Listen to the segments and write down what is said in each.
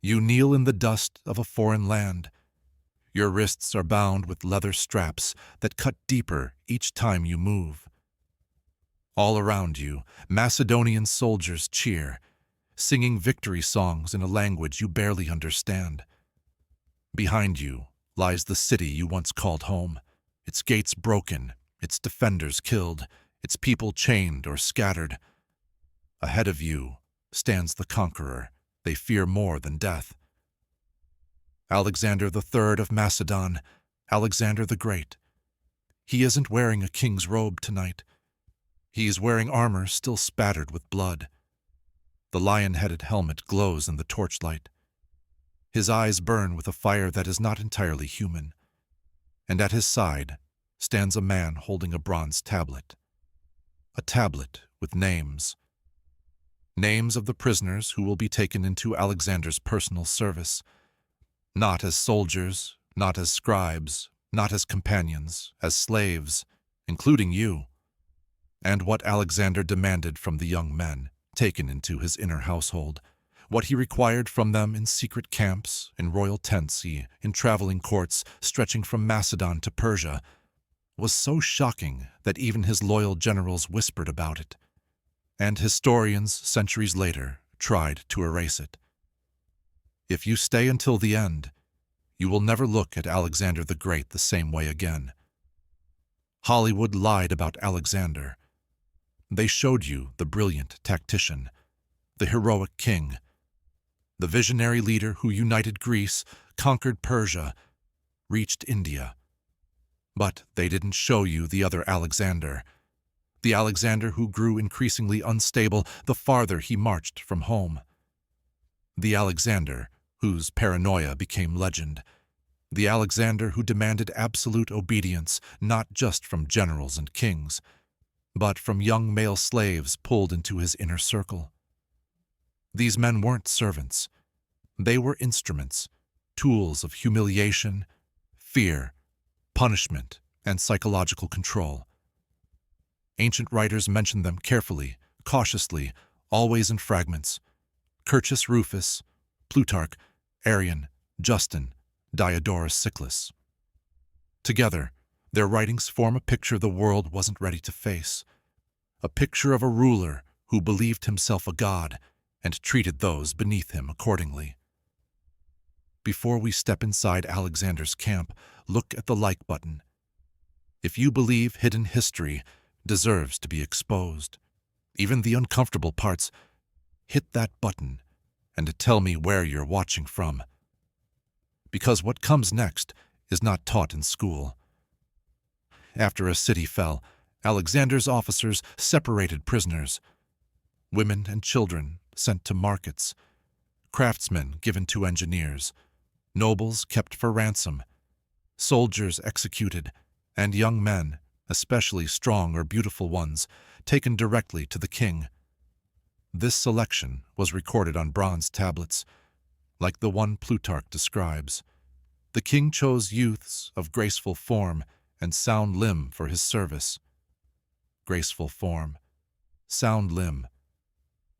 You kneel in the dust of a foreign land. Your wrists are bound with leather straps that cut deeper each time you move. All around you, Macedonian soldiers cheer, singing victory songs in a language you barely understand. Behind you lies the city you once called home, its gates broken, its defenders killed, its people chained or scattered. Ahead of you stands the conqueror they fear more than death. Alexander III of Macedon, Alexander the Great. He isn't wearing a king's robe tonight. He's wearing armor still spattered with blood. The lion-headed helmet glows in the torchlight. His eyes burn with a fire that is not entirely human. And at his side stands a man holding a bronze tablet. A tablet with names. Names of the prisoners who will be taken into Alexander's personal service. Not as soldiers, not as scribes, not as companions, as slaves, including you. And what Alexander demanded from the young men taken into his inner household, what he required from them in secret camps, in royal tents, in traveling courts stretching from Macedon to Persia, was so shocking that even his loyal generals whispered about it, and historians centuries later tried to erase it. If you stay until the end, you will never look at Alexander the Great the same way again. Hollywood lied about Alexander. They showed you the brilliant tactician, the heroic king, the visionary leader who united Greece, conquered Persia, reached India. But they didn't show you the other Alexander, the Alexander who grew increasingly unstable the farther he marched from home. The Alexander whose paranoia became legend, the Alexander who demanded absolute obedience not just from generals and kings, but from young male slaves pulled into his inner circle. These men weren't servants. They were instruments, tools of humiliation, fear, punishment, and psychological control. Ancient writers mention them carefully, cautiously, always in fragments. Curtius Rufus, Plutarch, Arrian, Justin, Diodorus Siculus. Together, their writings form a picture the world wasn't ready to face, a picture of a ruler who believed himself a god and treated those beneath him accordingly. Before we step inside Alexander's camp, look at the like button. If you believe hidden history deserves to be exposed, even the uncomfortable parts, hit that button and tell me where you're watching from. Because what comes next is not taught in school. After a city fell, Alexander's officers separated prisoners. Women and children sent to markets, craftsmen given to engineers, nobles kept for ransom, soldiers executed, and young men, especially strong or beautiful ones, taken directly to the king. This selection was recorded on bronze tablets, like the one Plutarch describes. The king chose youths of graceful form and sound limb for his service. Graceful form, sound limb.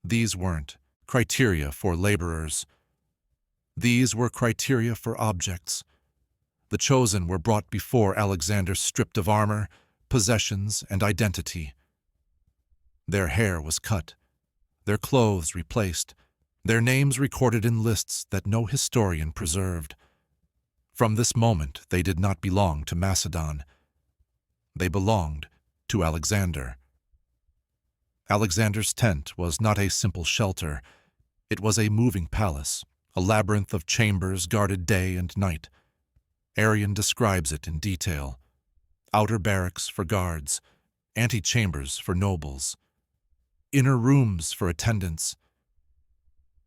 These weren't criteria for laborers. These were criteria for objects. The chosen were brought before Alexander stripped of armor, possessions, and identity. Their hair was cut, their clothes replaced, their names recorded in lists that no historian preserved. From this moment, they did not belong to Macedon. They belonged to Alexander. Alexander's tent was not a simple shelter. It was a moving palace, a labyrinth of chambers guarded day and night. Arrian describes it in detail. Outer barracks for guards, antechambers for nobles, inner rooms for attendants,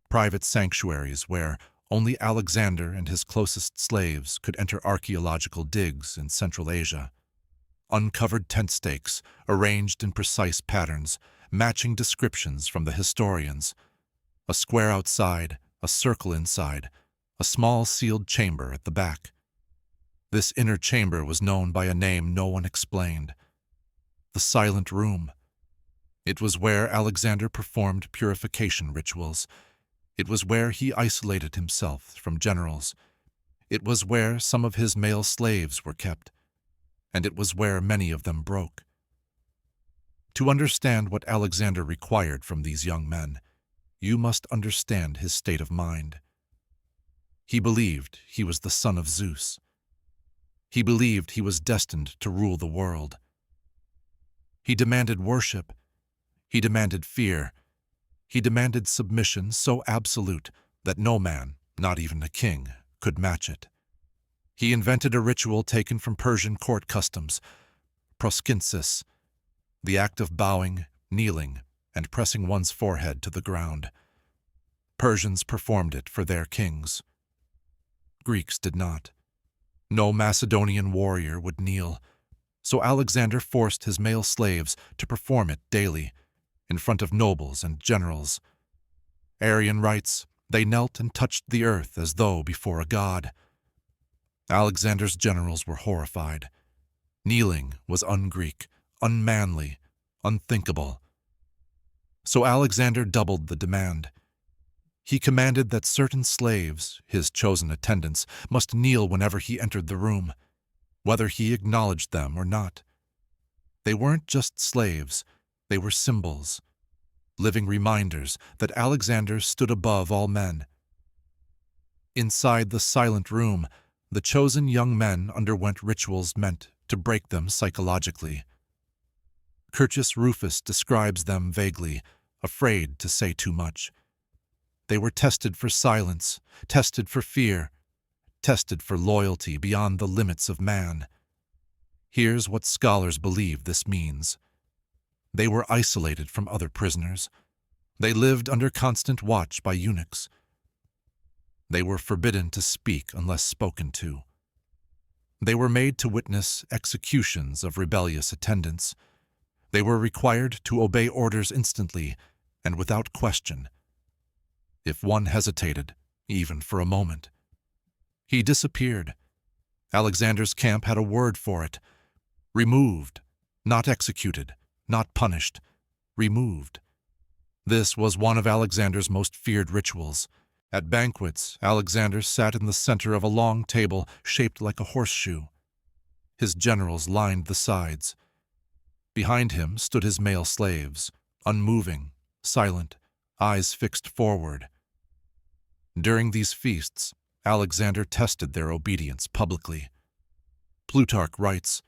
private sanctuaries where only Alexander and his closest slaves could enter archaeological digs in Central Asia. Uncovered tent stakes, arranged in precise patterns, matching descriptions from the historians. A square outside, a circle inside, a small sealed chamber at the back. This inner chamber was known by a name no one explained. The Silent Room. It was where Alexander performed purification rituals. It was where he isolated himself from generals. It was where some of his male slaves were kept, and it was where many of them broke. To understand what Alexander required from these young men, you must understand his state of mind. He believed he was the son of Zeus. He believed he was destined to rule the world. He demanded worship. He demanded fear. He demanded submission so absolute that no man, not even a king, could match it. He invented a ritual taken from Persian court customs, proskinsis, the act of bowing, kneeling, and pressing one's forehead to the ground. Persians performed it for their kings. Greeks did not. No Macedonian warrior would kneel, so Alexander forced his male slaves to perform it daily, in front of nobles and generals. Arrian writes, they knelt and touched the earth as though before a god. Alexander's generals were horrified. Kneeling was un-Greek, unmanly, unthinkable. So Alexander doubled the demand. He commanded that certain slaves, his chosen attendants, must kneel whenever he entered the room, whether he acknowledged them or not. They weren't just slaves, they were symbols, living reminders that Alexander stood above all men. Inside the silent room, the chosen young men underwent rituals meant to break them psychologically. Curtius Rufus describes them vaguely, afraid to say too much. They were tested for silence, tested for fear, tested for loyalty beyond the limits of man. Here's what scholars believe this means. They were isolated from other prisoners. They lived under constant watch by eunuchs. They were forbidden to speak unless spoken to. They were made to witness executions of rebellious attendants. They were required to obey orders instantly and without question. If one hesitated, even for a moment, he disappeared. Alexander's camp had a word for it. Removed, not executed, not punished, removed. This was one of Alexander's most feared rituals. At banquets, Alexander sat in the center of a long table shaped like a horseshoe. His generals lined the sides. Behind him stood his male slaves, unmoving, silent, eyes fixed forward. During these feasts, Alexander tested their obedience publicly. Plutarch writes,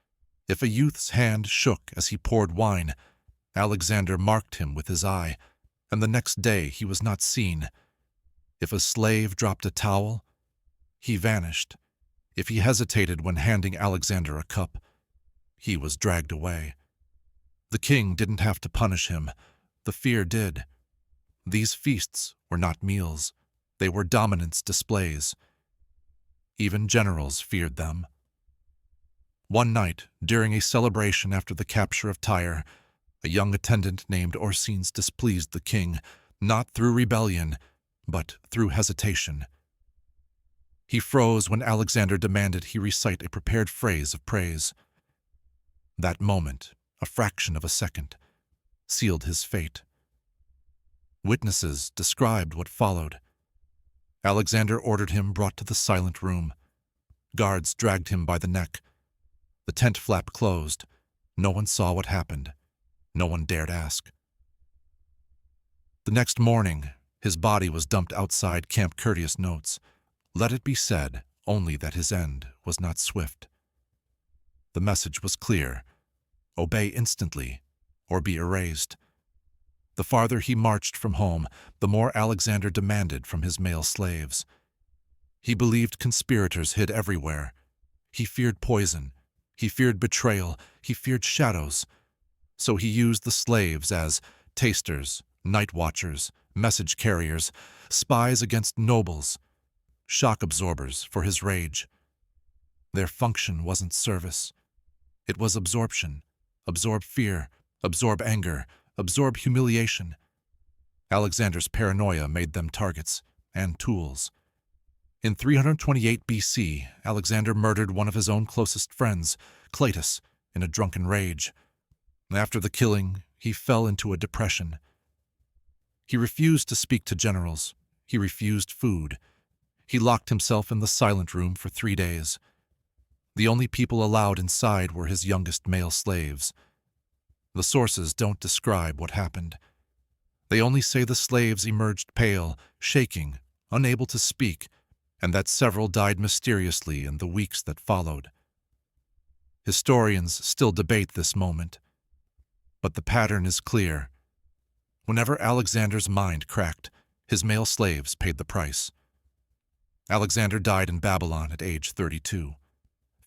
if a youth's hand shook as he poured wine, Alexander marked him with his eye, and the next day he was not seen. If a slave dropped a towel, he vanished. If he hesitated when handing Alexander a cup, he was dragged away. The king didn't have to punish him. The fear did. These feasts were not meals. They were dominance displays. Even generals feared them. One night, during a celebration after the capture of Tyre, a young attendant named Orsenes displeased the king, not through rebellion, but through hesitation. He froze when Alexander demanded he recite a prepared phrase of praise. That moment, a fraction of a second, sealed his fate. Witnesses described what followed. Alexander ordered him brought to the silent room. Guards dragged him by the neck. The tent flap closed. No one saw what happened. No one dared ask. The next morning, his body was dumped outside Camp Curtius notes. Let it be said only that his end was not swift. The message was clear. Obey instantly, or be erased. The farther he marched from home, the more Alexander demanded from his male slaves. He believed conspirators hid everywhere. He feared poison. He feared betrayal. He feared shadows. So he used the slaves as tasters, night watchers, message carriers, spies against nobles, shock absorbers for his rage. Their function wasn't service. It was absorption. Absorb fear, absorb anger, absorb humiliation. Alexander's paranoia made them targets and tools. In 328 BC, Alexander murdered one of his own closest friends, Cleitus, in a drunken rage. After the killing, he fell into a depression. He refused to speak to generals. He refused food. He locked himself in the silent room for 3 days. The only people allowed inside were his youngest male slaves. The sources don't describe what happened. They only say the slaves emerged pale, shaking, unable to speak, and that several died mysteriously in the weeks that followed. Historians still debate this moment, but the pattern is clear. Whenever Alexander's mind cracked, his male slaves paid the price. Alexander died in Babylon at age 32.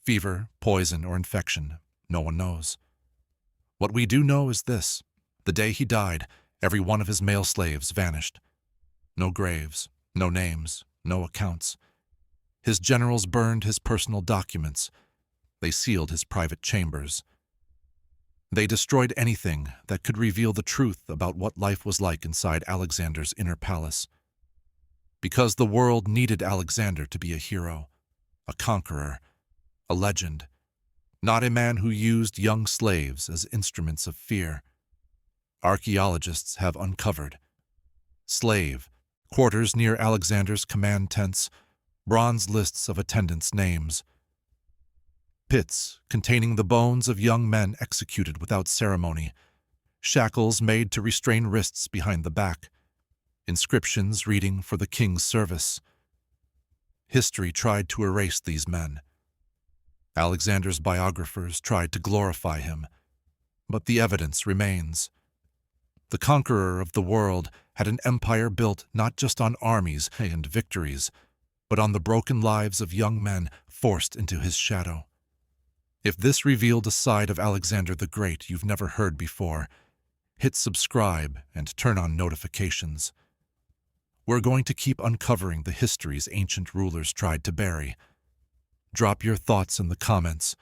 Fever, poison, or infection, no one knows. What we do know is this: the day he died, every one of his male slaves vanished. No graves, no names, no accounts. His generals burned his personal documents. They sealed his private chambers. They destroyed anything that could reveal the truth about what life was like inside Alexander's inner palace. Because the world needed Alexander to be a hero, a conqueror, a legend, not a man who used young slaves as instruments of fear. Archaeologists have uncovered slave quarters near Alexander's command tents, bronze lists of attendants' names, pits containing the bones of young men executed without ceremony, shackles made to restrain wrists behind the back, inscriptions reading for the king's service. History tried to erase these men. Alexander's biographers tried to glorify him, but the evidence remains. The conqueror of the world had an empire built not just on armies and victories, but on the broken lives of young men forced into his shadow. If this revealed a side of Alexander the Great you've never heard before, hit subscribe and turn on notifications. We're going to keep uncovering the histories ancient rulers tried to bury. Drop your thoughts in the comments,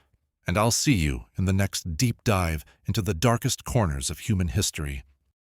and I'll see you in the next deep dive into the darkest corners of human history.